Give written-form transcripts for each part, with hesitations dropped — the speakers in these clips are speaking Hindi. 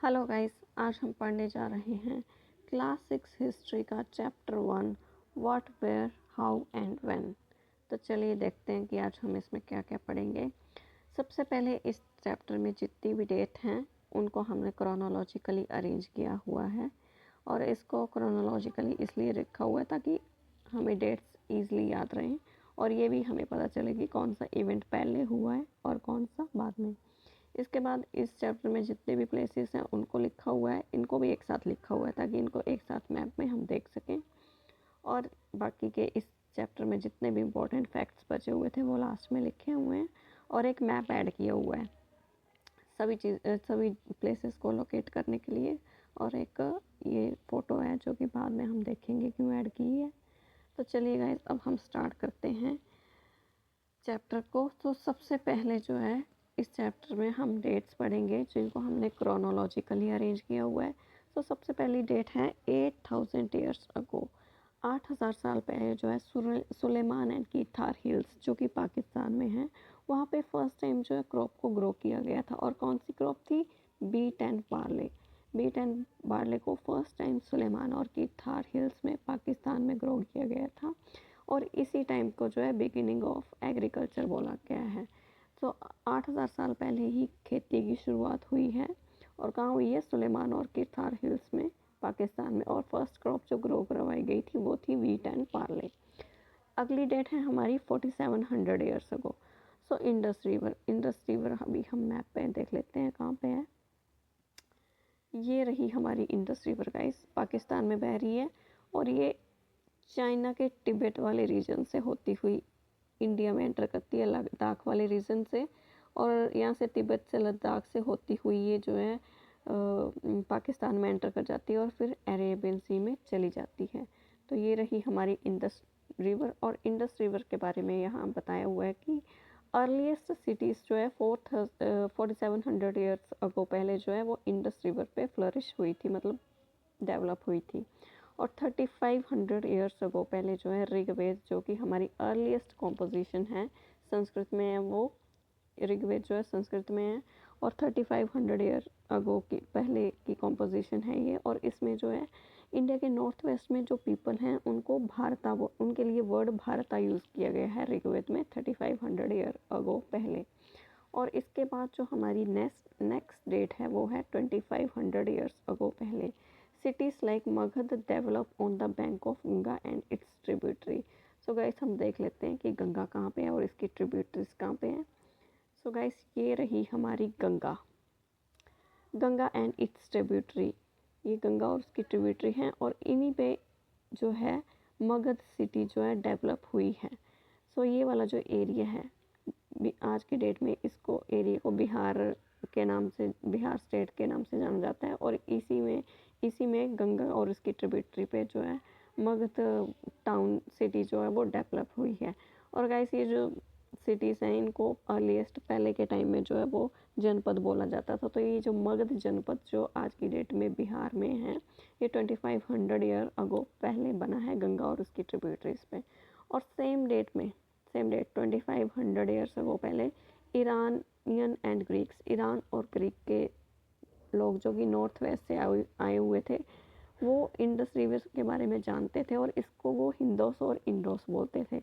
हेलो गाइस, आज हम पढ़ने जा रहे हैं क्लास 6 हिस्ट्री का chapter 1 what where how and when. तो चलिए देखते हैं कि आज हम इसमें क्या क्या पढ़ेंगे। सबसे पहले इस चैप्टर में जितनी भी डेट हैं उनको हमने क्रोनोलॉजिकली अरेंज किया हुआ है और इसको क्रोनोलॉजिकली इसलिए रखा हुआ है ताकि हमें डेट्स ईजिली याद रहें और ये भी हमें पता चले कि कौन सा इवेंट पहले हुआ है और कौन सा बाद में। इसके बाद इस चैप्टर में जितने भी प्लेसेस हैं उनको लिखा हुआ है, इनको भी एक साथ लिखा हुआ है ताकि इनको एक साथ मैप में हम देख सकें। और बाकी के इस चैप्टर में जितने भी इम्पोर्टेंट फैक्ट्स बचे हुए थे वो लास्ट में लिखे हुए हैं और एक मैप ऐड किया हुआ है सभी प्लेसेस को लोकेट करने के लिए। और एक ये फ़ोटो है जो कि बाद में हम देखेंगे क्यों ऐड की है। तो चलिए गाइस, अब हम स्टार्ट करते हैं चैप्टर को। तो सबसे पहले जो है इस चैप्टर में हम डेट्स पढ़ेंगे जिनको हमने क्रोनोलॉजिकली अरेंज किया हुआ है। तो सबसे पहली डेट है 8000 ईयर्स अगो। 8000 साल पहले जो है सुलेमान एंड कीथार हिल्स जो कि पाकिस्तान में है, वहाँ पे फर्स्ट टाइम जो है क्रॉप को ग्रो किया गया था। और कौन सी क्रॉप थी? Wheat and barley. Wheat and barley को फर्स्ट टाइम सुलेमान और कीथार हिल्स में पाकिस्तान में ग्रो किया गया था और इसी टाइम को जो है बिगिनिंग ऑफ एग्रीकल्चर बोला गया है। तो 8000 साल पहले ही खेती की शुरुआत हुई है और कहाँ हुई है? सुलेमान और कीथार हिल्स में, पाकिस्तान में। और फर्स्ट क्रॉप जो ग्रो करवाई गई थी वो थी वीट एंड पार्ले। अगली डेट है हमारी 4700 years ago. So Indus river अभी हम मैप पे देख लेते हैं कहाँ पे है। ये रही हमारी इंडस रिवर गाइस, पाकिस्तान में बह रही है और ये चाइना के तिब्बत वाले रीजन से होती हुई इंडिया में एंटर करती है, लद्दाख वाले रीजन से। और यहाँ से तिब्बत से लद्दाख से होती हुई ये जो है पाकिस्तान में एंटर कर जाती है और फिर अरेबियन सी में चली जाती है। तो ये रही हमारी इंडस रिवर। और इंडस रिवर के बारे में यहाँ बताया हुआ है कि अर्लीस्ट सिटीज़ जो है 4700 ईयर्स अगो पहले जो है वो इंडस रिवर पे फ्लरिश हुई थी, मतलब डेवलप हुई थी। और 3500 ईयर्स अगो पहले जो है ऋग्वेद जो कि हमारी अर्लीस्ट कॉम्पोजिशन है संस्कृत में है, वो ऋग्वेद जो है संस्कृत में है। और 3500 ईयर अगो की पहले की कॉम्पोजिशन है ये। और इसमें जो है इंडिया के नॉर्थ वेस्ट में जो पीपल हैं उनको भारता, उनके लिए वर्ड भारता यूज़ किया गया है ऋग्वेद में 3500 ईयर अगो पहले। और इसके बाद जो हमारी नेक्स्ट डेट है वो है 2500 ईयर्स अगो पहले। Cities like Magadh develop on the bank of Ganga and its tributary. So guys, हम देख लेते हैं कि गंगा कहाँ पे है और इसकी ट्रिब्यूटरीज कहाँ पे हैं। सो गाइस, ये रही हमारी गंगा एंड इट्स ट्रिब्यूटरी। ये गंगा और उसकी ट्रिब्यूटरी हैं और इन्हीं पे जो है मगध सिटी जो है डेवलप हुई है। सो ये वाला जो एरिया है आज की डेट में इसको एरिया को बिहार के नाम से, बिहार स्टेट के नाम से जाना जाता है। और इसी में गंगा और उसकी ट्रिब्यूटरी पे जो है मगध टाउन सिटी जो है वो डेवलप हुई है। और गाइस, ये जो सिटीज़ हैं इनको अर्लीस्ट पहले के टाइम में जो है वो जनपद बोला जाता था। तो ये जो मगध जनपद जो आज की डेट में बिहार में है, ये 2500 ईयर अगो पहले बना है गंगा और उसकी ट्रिब्यूटरीज पे। और सेम डेट 2500 ईयर्स अगो पहले ईरानियन एंड ग्रीक्स, ईरान और ग्रीक के लोग जो कि नॉर्थ वेस्ट से आए हुए थे, वो इंडस रिवर के बारे में जानते थे और इसको वो हिंदोस और इंडोस बोलते थे।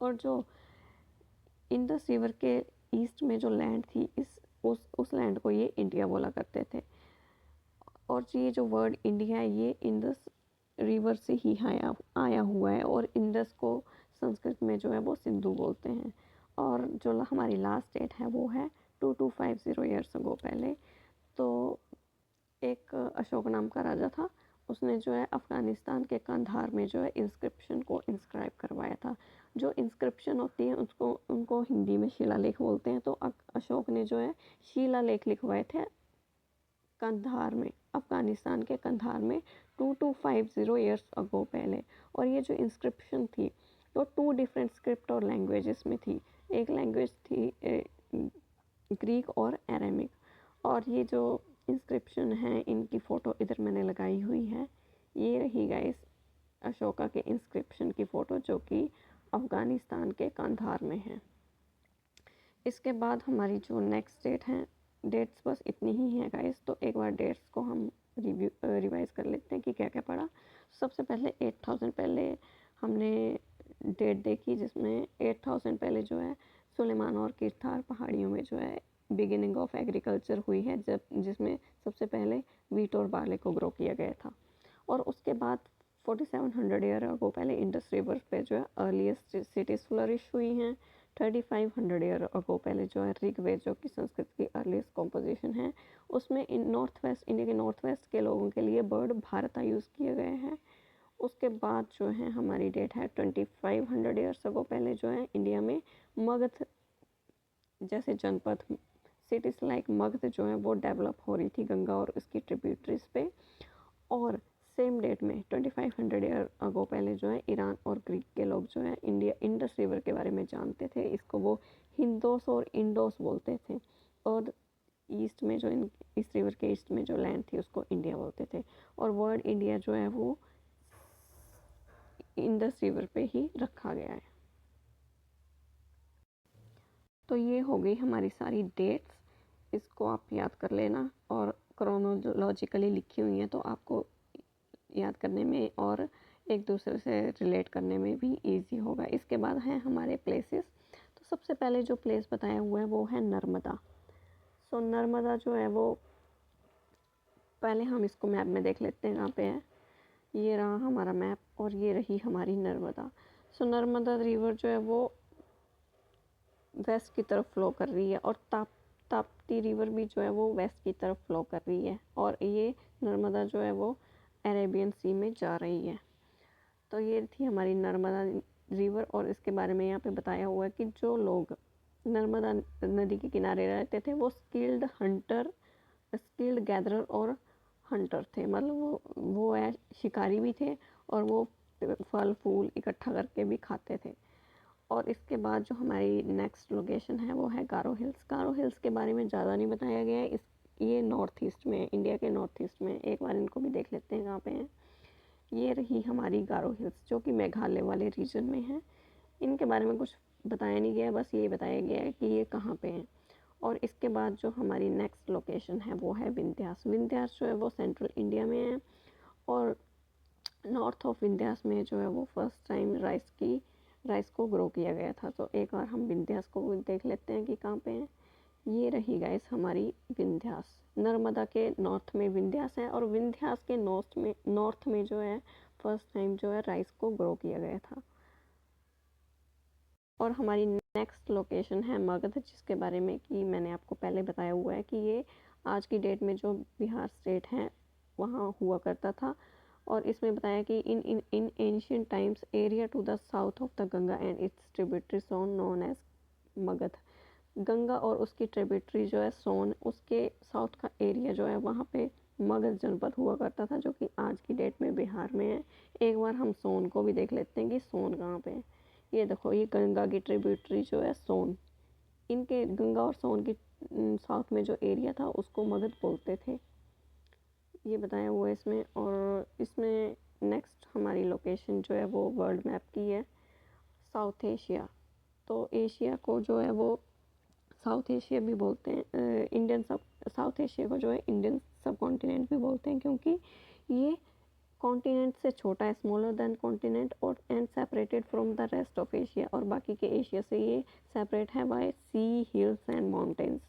और जो इंडस रिवर के ईस्ट में जो लैंड थी उस लैंड को ये इंडिया बोला करते थे। और ये जो वर्ड इंडिया है ये इंडस रिवर से ही आया हुआ है। और इंडस को संस्कृत में जो है वो सिंधु बोलते हैं। और जो हमारी लास्ट डेट है वो है 2250 ईयर्स अगो पहले। तो एक अशोक नाम का राजा था, उसने जो है अफ़गानिस्तान के कंधार में जो है इंस्क्रिप्शन को इंस्क्राइब करवाया था। जो इंस्क्रिप्शन होती है उसको उनको हिंदी में शिलालेख बोलते हैं। तो अशोक ने जो है शिलालेख लिखवाए थे कंधार में, अफ़गानिस्तान के कंधार में 2250 ईयर्स अगो पहले। और ये जो इंस्क्रिप्शन थी तो 2 डिफरेंट स्क्रिप्ट और लैंग्वेजेस में थी। एक लैंग्वेज थी ग्रीक और अरेमिक। और ये जो इंस्क्रिप्शन है इनकी फ़ोटो इधर मैंने लगाई हुई है। ये रही गाइस अशोका के इंस्क्रिप्शन की फ़ोटो जो कि अफ़गानिस्तान के कंधार में है। इसके बाद हमारी जो नेक्स्ट डेट है डेट्स बस इतनी ही हैं गाइस। तो एक बार डेट्स को हम रिवाइज कर लेते हैं कि क्या क्या पढ़ा। सबसे पहले 8000 पहले हमने डेट देखी जिसमें 8000 पहले जो है सुलेमान और किरथार पहाड़ियों में जो है बिगिनिंग ऑफ एग्रीकल्चर हुई है, जब जिसमें सबसे पहले वीट और बार्ले को ग्रो किया गया था। और उसके बाद 4700 ईयर अगो पहले इंडस रिवर पे जो है अर्लीस्ट सिटीज फ्लरिश हुई हैं। 3500 ईयर अगो पहले जो है ऋग्वेद जो कि संस्कृत की अर्लीस्ट कॉम्पोजिशन है, उसमें नॉर्थ वेस्ट इंडिया के नॉर्थ वेस्ट के लोगों के लिए वर्ड भारता यूज़ किए गए हैं। उसके बाद जो है हमारी डेट है 2500 ईयर्स अगो पहले जो है इंडिया में मगध जैसे जनपद सिटीज लाइक मगध जो है वो डेवलप हो रही थी गंगा और उसकी ट्रिब्यूटरीज पे। और सेम डेट में 2500 ईयर अगो पहले जो है ईरान और ग्रीक के लोग जो है इंडिया इंडस रिवर के बारे में जानते थे। इसको वो हिंदोस और इंडोस बोलते थे। और ईस्ट में जो इस रिवर के ईस्ट में जो लैंड थी उसको इंडिया बोलते थे। और वर्ड इंडिया जो है वो इंडस रिवर पे ही रखा गया है। तो ये हो गई हमारी सारी डेट्स, इसको आप याद कर लेना। और क्रोनोलॉजिकली लिखी हुई हैं तो आपको याद करने में और एक दूसरे से रिलेट करने में भी इजी होगा। इसके बाद हैं हमारे प्लेसेस। तो सबसे पहले जो प्लेस बताया हुआ है वो है नर्मदा। सो नर्मदा जो है वो पहले हम इसको मैप में देख लेते हैं कहाँ पे है। ये रहा हमारा मैप और ये रही हमारी नर्मदा। सो नर्मदा रिवर जो है वो वेस्ट की तरफ फ्लो कर रही है और ताप्ती रिवर भी जो है वो वेस्ट की तरफ फ्लो कर रही है। और ये नर्मदा जो है वो अरेबियन सी में जा रही है। तो ये थी हमारी नर्मदा रिवर। और इसके बारे में यहाँ पे बताया हुआ है कि जो लोग नर्मदा नदी के किनारे रहते थे वो स्किल्ड गैदरर और हंटर थे। मतलब वो है शिकारी भी थे और वो फल फूल इकट्ठा करके भी खाते थे। और इसके बाद जो हमारी नेक्स्ट लोकेशन है वो है गारो हिल्स। गारो हिल्स के बारे में ज़्यादा नहीं बताया गया है। ये नॉर्थ ईस्ट में, इंडिया के नॉर्थ ईस्ट में। एक बार इनको भी देख लेते हैं कहाँ पे हैं। ये रही हमारी गारो हिल्स जो कि मेघालय वाले रीजन में है। इनके बारे में कुछ बताया नहीं गया, बस ये बताया गया है कि ये कहाँ पे हैं। और इसके बाद जो हमारी नेक्स्ट लोकेशन है वो है विंध्यास। विंध्यास जो है वो सेंट्रल इंडिया में है। और नॉर्थ ऑफ विंध्यास में जो है वो फर्स्ट टाइम राइस को ग्रो किया गया था। तो एक बार हम विंध्यास को देख लेते हैं कि कहाँ पे हैं। ये रही गाइस हमारी विंध्यास। नर्मदा के नॉर्थ में विंध्यास है और विंध्यास के नॉर्थ में जो है फर्स्ट टाइम जो है राइस को ग्रो किया गया था। और हमारी नेक्स्ट लोकेशन है मगध, जिसके बारे में कि मैंने आपको पहले बताया हुआ है कि ये आज की डेट में जो बिहार स्टेट है वहाँ हुआ करता था। और इसमें बताया कि in ancient times area to the south of the Ganga and its tributary Son known as Magadh. Ganga और उसकी ट्रिब्यूटरी जो है सोन, उसके साउथ का एरिया जो है वहाँ पे मगध जनपद हुआ करता था, जो कि आज की डेट में बिहार में है। एक बार हम सोन को भी देख लेते हैं कि सोन कहाँ पे है। ये देखो, ये गंगा की ट्रिब्यूटरी जो है सोन। इनके गंगा और सोन की साउथ में जो एरिया था उसको मगध बोलते थे, ये बताया हुआ है इसमें। और इसमें नेक्स्ट हमारी लोकेशन जो है वो वर्ल्ड मैप की है, साउथ एशिया। तो एशिया को जो है वो साउथ एशिया भी बोलते हैं, साउथ एशिया को जो है इंडियन सब कॉन्टिनेंट भी बोलते हैं, क्योंकि ये कॉन्टिनेंट से छोटा है, स्मॉलर देन कॉन्टिनेंट और and separated from the rest of Asia. और बाकी के एशिया से ये सेपरेट है by sea, hills and mountains.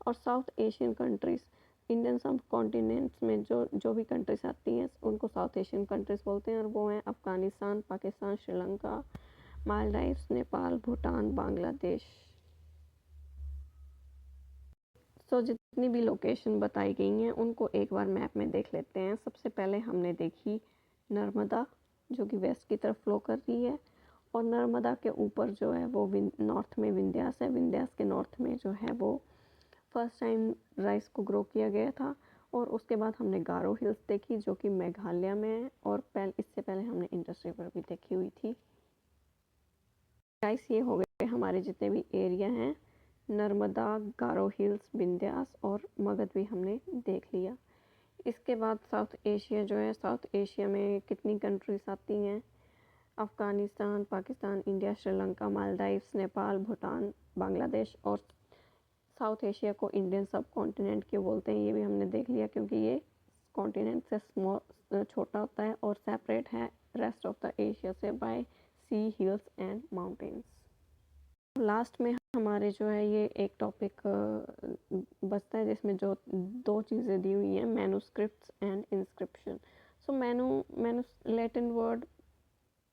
और south Asian countries, Indian subcontinents में जो भी कंट्रीज आती हैं उनको साउथ एशियन कंट्रीज बोलते हैं। और वो हैं अफ़गानिस्तान, पाकिस्तान, श्रीलंका, मालदीव्स, नेपाल, भूटान, बांग्लादेश। सो जितनी भी लोकेशन बताई गई हैं उनको एक बार मैप में देख लेते हैं। सबसे पहले हमने देखी नर्मदा, जो कि वेस्ट की तरफ फ्लो कर रही है। और नर्मदा के ऊपर जो है वो नॉर्थ में विंध्यास है। विंध्यास के नॉर्थ में जो है वो फर्स्ट टाइम राइस को ग्रो किया गया था। और उसके बाद हमने गारो हिल्स देखी जो कि मेघालय में है। और इससे पहले हमने इंडस रिवर भी देखी हुई थी। गाइस, ये हो गए हमारे जितने भी एरिया हैं, नर्मदा, गारो हिल्स, विंध्यास और मगध भी हमने देख लिया। इसके बाद साउथ एशिया जो है, साउथ एशिया में कितनी कंट्रीज आती हैं? अफ़गानिस्तान, पाकिस्तान, इंडिया, श्रीलंका, मालदीव्स, नेपाल, भूटान, बांग्लादेश और साउथ एशिया को इंडियन सब कॉन्टिनेंट क्यों बोलते हैं ये भी हमने देख लिया, क्योंकि ये कॉन्टिनेंट से स्मॉल छोटा होता है और सेपरेट है रेस्ट ऑफ द एशिया से by sea, hills and mountains. Last में हमारे जो है ये एक टॉपिक बचता है जिसमें जो दो चीज़ें दी हुई हैं, मैन्युस्क्रिप्ट्स एंड इंस्क्रिप्शन। सो मैनू लैटिन वर्ड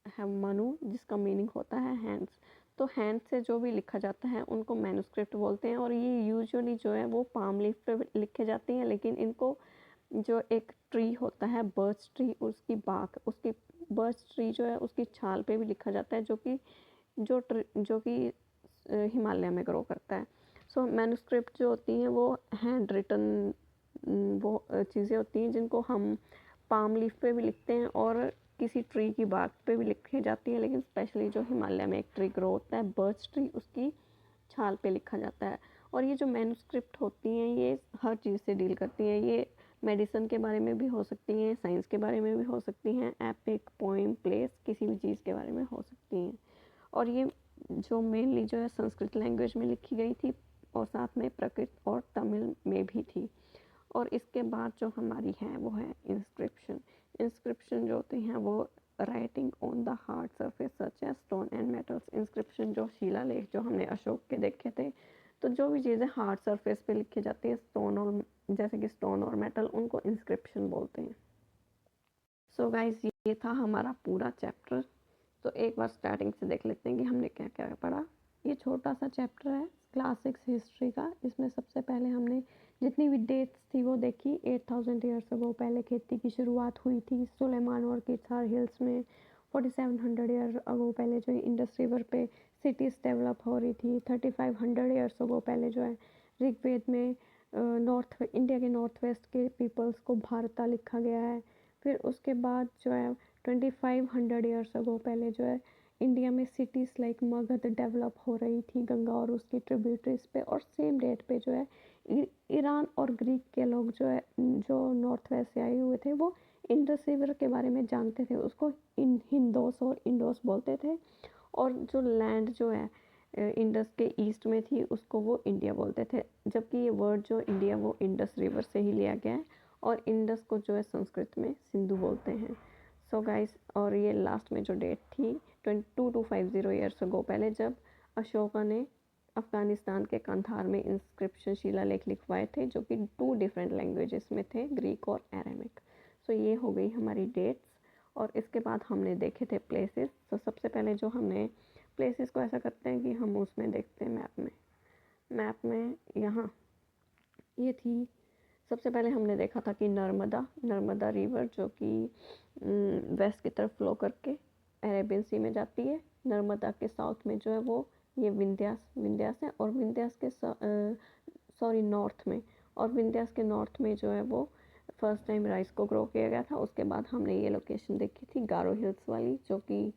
है मनु, जिसका मीनिंग होता है हैंड्स। तो हैंड से जो भी लिखा जाता है उनको मैन्युस्क्रिप्ट बोलते हैं, और ये यूजुअली जो है वो पाम लीफ पे लिखे जाते हैं, लेकिन इनको जो एक ट्री होता है बर्च ट्री, उसकी बाक उसकी बर्च ट्री जो है उसकी छाल पे भी लिखा जाता है, जो कि हिमालय में ग्रो करता है। सो मैन्युस्क्रिप्ट जो होती हैं वो हैंड रिटन वो चीज़ें होती हैं जिनको हम पाम लीफ पे भी लिखते हैं और किसी ट्री की बाग पे भी लिखी जाती है, लेकिन स्पेशली जो हिमालय में एक ट्री ग्रो होता है बर्च ट्री, उसकी छाल पे लिखा जाता है। और ये जो मैन्युस्क्रिप्ट होती हैं ये हर चीज़ से डील करती हैं। ये मेडिसिन के बारे में भी हो सकती हैं, साइंस के बारे में भी हो सकती हैं, एपिक, पोइम, प्लेस, किसी भी चीज़ के बारे में हो सकती हैं। और ये जो मेनली जो है संस्कृत लैंग्वेज में लिखी गई थी और साथ में प्राकृत और तमिल में भी थी। और इसके बाद जो हमारी है वो है इंस्क्रिप्शन। इंस्क्रिप्शन जो होती हैं वो writing on the hard surface such as stone and metals. Inscription जो शिलालेख जो हमने अशोक के देखे थे, तो जो भी चीज़ें हार्ड सरफेस पे लिखी जाती है स्टोन और जैसे कि स्टोन और मेटल, उनको इंस्क्रिप्शन बोलते हैं। सो गाइज ये था हमारा पूरा चैप्टर। तो एक बार स्टार्टिंग से देख लेते हैं कि हमने क्या क्या पढ़ा। ये छोटा सा चैप्टर है क्लास 6 हिस्ट्री का। इसमें सबसे पहले हमने जितनी भी डेट्स थी वो देखी। 8000 ईयर्स अगो पहले खेती की शुरुआत हुई थी सुलेमान और किसार हिल्स में। 4700 ईयर अगो पहले जो इंडस रिवर पे सिटीज़ डेवलप हो रही थी। 3500 ईयर्स अगो पहले जो है ऋग्वेद में नॉर्थ इंडिया के नॉर्थ वेस्ट के पीपल्स को भारता लिखा गया है। फिर उसके बाद जो है 2500 ईयर्स अगो पहले जो है इंडिया में सिटीज़ लाइक मगध डेवलप हो रही थी गंगा और उसकी ट्रिब्यूटरीज पे। और सेम डेट पे जो है ईरान और ग्रीक के लोग जो है जो नॉर्थ वेस्ट से आए हुए थे वो इंडस रिवर के बारे में जानते थे, उसको हिंदोस और इंडोस बोलते थे। और जो लैंड जो है इंडस के ईस्ट में थी उसको वो इंडिया बोलते थे, जबकि ये वर्ड जो इंडिया वो इंडस रिवर से ही लिया गया है। और इंडस को जो है संस्कृत में सिंधु बोलते हैं। सो गाइस, और ये लास्ट में जो डेट थी 2250 ईयर्स अगो पहले, जब अशोका ने अफ़गानिस्तान के कंधार में इंस्क्रिप्शन शिलालेख लिखवाए थे, जो कि 2 डिफरेंट लैंग्वेजेस में थे, ग्रीक और अरेमिक। सो ये हो गई हमारी डेट्स। और इसके बाद हमने देखे थे प्लेसेस। तो सबसे पहले जो हमने प्लेसेस को ऐसा करते हैं कि हम उसमें देखते हैं मैप में यहाँ ये थी। सबसे पहले हमने देखा था कि नर्मदा रिवर जो कि वेस्ट की तरफ फ्लो करके अरेबियन सी में जाती है। नर्मदा के साउथ में जो है वो ये विंध्यास है, और विंध्यास के नॉर्थ में, और विंध्यास के नॉर्थ में जो है वो फर्स्ट टाइम राइस को ग्रो किया गया था। उसके बाद हमने ये लोकेशन देखी थी गारो हिल्स वाली, जो कि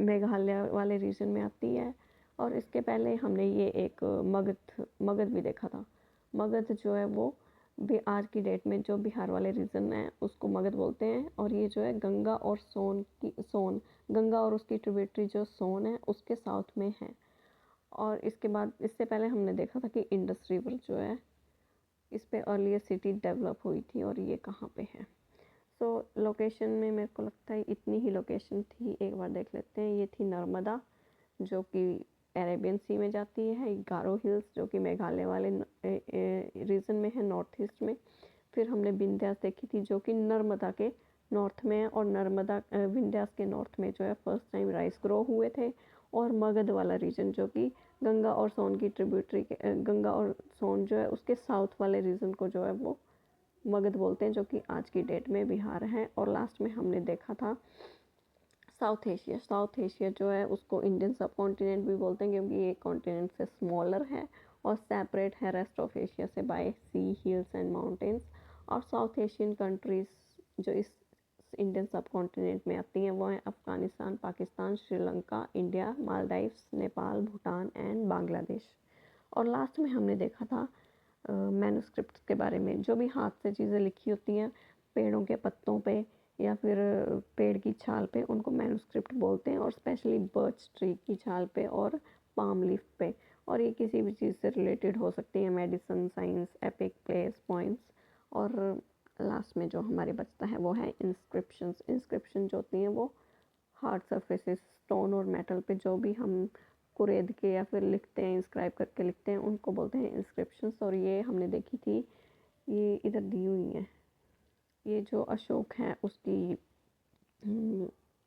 मेघालय वाले रीजन में आती है। और इसके पहले हमने ये एक मगध भी देखा था। मगध जो है वो भी आज की डेट में जो बिहार वाले रीजन है उसको मगध बोलते हैं। और ये जो है गंगा और उसकी ट्रिब्यूटरी जो सोन है उसके साउथ में है। और इसके बाद इससे पहले हमने देखा था कि इंडस रिवर जो है इस पे अर्लियर सिटी डेवलप हुई थी, और ये कहाँ पे है। सो लोकेशन में मेरे को लगता है इतनी ही लोकेशन थी। एक बार देख लेते हैं। ये थी नर्मदा जो कि अरेबियन सी में जाती है। गारो हिल्स जो कि मेघालय वाले रीजन में है, नॉर्थ ईस्ट में। फिर हमने विंध्यास देखी थी जो कि नर्मदा के नॉर्थ में है, और विंध्यास के नॉर्थ में जो है फर्स्ट टाइम राइस ग्रो हुए थे। और मगध वाला रीजन जो कि गंगा और सोन की ट्रिब्यूटरी के गंगा और सोन जो है उसके साउथ वाले रीजन को जो है वो मगध बोलते हैं, जो कि आज की डेट में बिहार है। और लास्ट में हमने देखा था साउथ एशिया जो है उसको इंडियन सब कॉन्टिनेंट भी बोलते हैं, क्योंकि ये कॉन्टिनेंट से स्मॉलर है और सेपरेट है रेस्ट ऑफ एशिया से by sea, hills and mountains. और साउथ एशियन कंट्रीज़ जो इस इंडियन सब कॉन्टिनेंट में आती हैं वो हैं अफ़गानिस्तान, पाकिस्तान, श्रीलंका, इंडिया, मालदीव्स, नेपाल, भूटान एंड बांग्लादेश। और लास्ट में हमने देखा था मैन्युस्क्रिप्ट के बारे में, जो भी हाथ से चीज़ें लिखी होती हैं पेड़ों के पत्तों पे या फिर पेड़ की छाल पे, उनको मैन्युस्क्रिप्ट बोलते हैं। और स्पेशली बर्च ट्री की छाल पे और पाम लीफ पे। और ये किसी भी चीज़ से रिलेटेड हो सकती है, medicine, science, epic, place, points. और लास्ट में जो हमारे बचता है वो है इंस्क्रिप्शंस। इंस्क्रिप्शन जो होती हैं वो हार्ड सरफेसेस, स्टोन और मेटल पे जो भी हम कुरेद के या फिर लिखते हैं, इंस्क्राइब करके लिखते हैं, उनको बोलते हैं इंस्क्रिप्शंस। और ये हमने देखी थी, ये इधर दी हुई है। ये जो अशोक है उसकी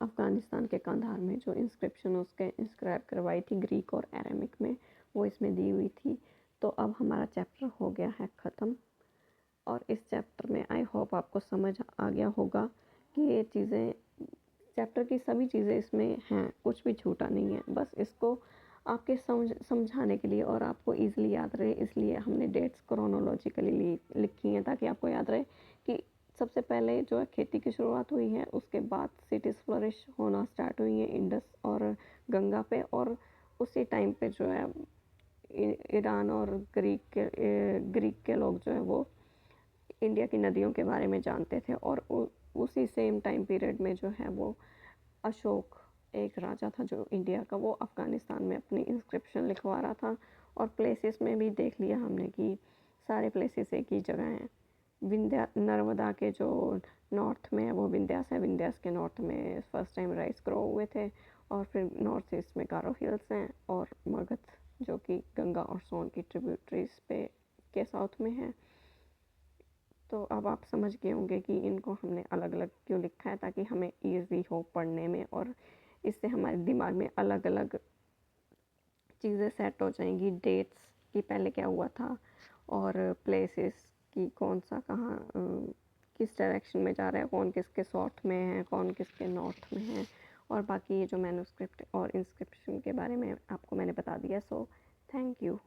अफ़गानिस्तान के कंधार में जो इंस्क्रिप्शन उसके इंस्क्राइब करवाई थी ग्रीक और एरामिक में, वो इसमें दी हुई थी। तो अब हमारा चैप्टर हो गया है ख़त्म। और इस चैप्टर में आई होप आपको समझ आ गया होगा कि ये चीज़ें, चैप्टर की सभी चीज़ें इसमें हैं, कुछ भी छूटा नहीं है। बस इसको आपके समझाने के लिए और आपको ईज़िली याद रहे, इसलिए हमने डेट्स क्रोनोलॉजिकली लिखी हैं, ताकि आपको याद रहे कि सबसे पहले जो है खेती की शुरुआत हुई है, उसके बाद सिटीज़ फ्लरिश होना स्टार्ट हुई हैं इंडस और गंगा पे। और उसी टाइम पे जो है ईरान और ग्रीक के लोग जो है वो इंडिया की नदियों के बारे में जानते थे। और उसी सेम टाइम पीरियड में जो है वो अशोक एक राजा था जो इंडिया का, वो अफ़गानिस्तान में अपनी इंस्क्रिप्शन लिखवा रहा था। और प्लेसेस में भी देख लिया हमने कि सारे प्लेसेस एक ही जगह हैं। नर्मदा के जो नॉर्थ में है वो विंध्यास है, विंध्यास के नॉर्थ में फर्स्ट टाइम राइस ग्रो हुए थे। और फिर नॉर्थ ईस्ट में गारो हिल्स हैं, और मगध जो कि गंगा और सोन की ट्रिब्यूटरीज पे के साउथ में है। तो अब आप समझ गए होंगे कि इनको हमने अलग अलग क्यों लिखा है, ताकि हमें ईजी हो पढ़ने में, और इससे हमारे दिमाग में अलग अलग चीज़ें सेट हो जाएंगी। डेट्स की पहले क्या हुआ था, और प्लेसेस की कौन सा कहाँ किस डायरेक्शन में जा रहा है, कौन किसके साउथ में है, कौन किसके नॉर्थ में है। और बाकी ये जो मैन्युस्क्रिप्ट और इंस्क्रिप्शन के बारे में आपको मैंने बता दिया। So thank you.